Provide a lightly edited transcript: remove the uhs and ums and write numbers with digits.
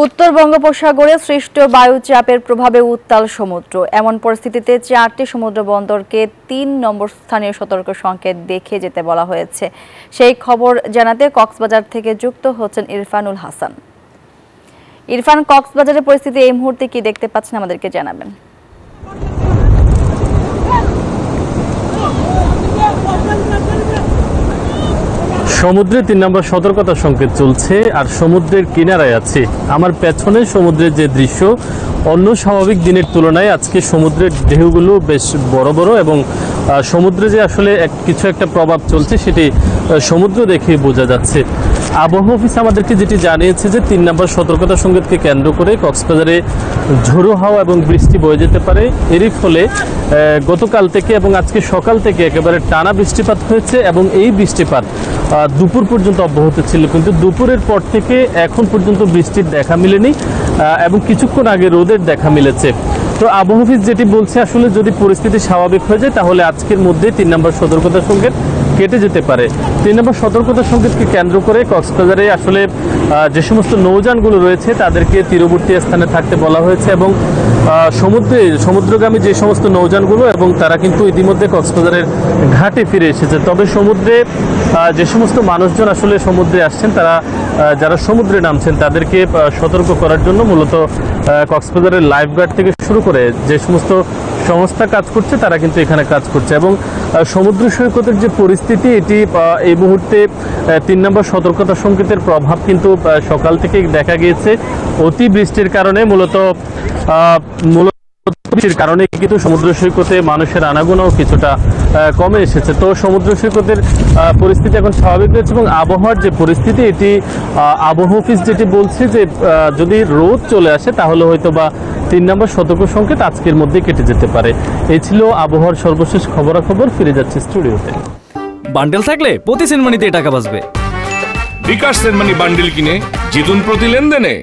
উত্তর বঙ্গোপসাগরে সৃষ্ট বায়ুচাপের প্রভাবে উত্তাল সমুদ্র। এমন পরিস্থিতিতে 4টি সমুদ্র বন্দরকে 3 নম্বর স্থানীয় সতর্ক সংকেত দেখে যেতে বলা হয়েছে। সেই খবর জানাতে কক্সবাজার থেকে যুক্ত হচ্ছেন ইরফানুল হাসান। ইরফান, কক্সবাজারের পরিস্থিতি এই মুহূর্তে কি দেখতে পাচ্ছেন আমাদেরকে জানাবেন। সমুদ্রে 3 নম্বর সতর্কতা সংকেত চলছে আর সমুদ্রের কিনারায় আছে। আমার পেছনে সমুদ্রের যে দৃশ্য, অন্য স্বাভাবিক দিনের তুলনায় আজকে সমুদ্রের ঢেউগুলো বেশ বড় বড় এবং সমুদ্রে যে আসলে কিছু একটা প্রভাব চলছে সেটি সমুদ্র দেখে বোঝা যাচ্ছে। আবহাওয়া অফিস আমাদেরকে যেটি জানিয়েছে যে 3 নম্বর সতর্কতা সংকেতকে কেন্দ্র করে কক্সবাজারে ঝোড়ো হাওয়া এবং বৃষ্টি বয়ে যেতে পারে। এরই ফলে গতকাল থেকে এবং আজকে সকাল থেকে একেবারে টানা বৃষ্টিপাত হয়েছে এবং এই বৃষ্টিপাত দুপুর পর্যন্ত অব্যাহত ছিল, কিন্তু দুপুরের পর থেকে এখন পর্যন্ত বৃষ্টির দেখা মিলেনি এবং কিছুক্ষণ আগে রোদের দেখা মিলেছে। তো আবহাওয়া অফিস যেটি বলছে, আসলে যদি পরিস্থিতি স্বাভাবিক হয়ে যায় তাহলে আজকের মধ্যে 3 নম্বর সতর্কতা সংকেত কেটে যেতে পারে। 3 নম্বর সতর্কতা সংকেতকে কেন্দ্র করে কক্সবাজারে আসলে যে সমস্ত নৌযানগুলো রয়েছে তাদেরকে তীরবর্তী স্থানে থাকতে বলা হয়েছে এবং সমুদ্রগামী যে সমস্ত নৌযানগুলো এবং তারা কিন্তু ইতিমধ্যে কক্সবাজারের ঘাটে ফিরে এসেছে। তবে সমুদ্রে যে সমস্ত মানুষজন আসলে সমুদ্রে আসছেন, তারা যারা সমুদ্রে নামছেন তাদেরকে সতর্ক করার জন্য মূলত কক্সবাজারের লাইফগার্ড থেকে শুরু করে যে সমস্ত সংস্থা কাজ করছে তারা কিন্তু এখানে কাজ করছে এবং সমুদ্র সৈকতের যে পরিস্থিতি, এটি এই মুহূর্তে 3 নম্বর সতর্কতা সংকেতের প্রভাব কিন্তু সকাল থেকে দেখা গিয়েছে। অতি বৃষ্টির কারণে মূলত কিন্তু সমুদ্র সৈকতে মানুষের আনাগোনাও কিছুটা কমে এসেছে। তো সমুদ্র সৈকতের পরিস্থিতি এখন স্বাভাবিক রয়েছে এবং আবহাওয়ার যে পরিস্থিতি, এটি আবহাওয়া অফিস যেটি বলছে যে যদি রোদ চলে আসে তাহলে হয়তো বা 3 নম্বর সতর্ক সংকেত আজকের মধ্যে কেটে যেতে পারে। এই ছিল আবহাওয়ার সর্বশেষ খবরাখবর। ফিরে যাচ্ছে স্টুডিওতে। বান্ডেল থাকলে প্রতি সেনমানিতে টাকা বাঁচবে। বিকাশ সেনমানি বান্ডেল কিনে জিতুন প্রতি লেনদেনে।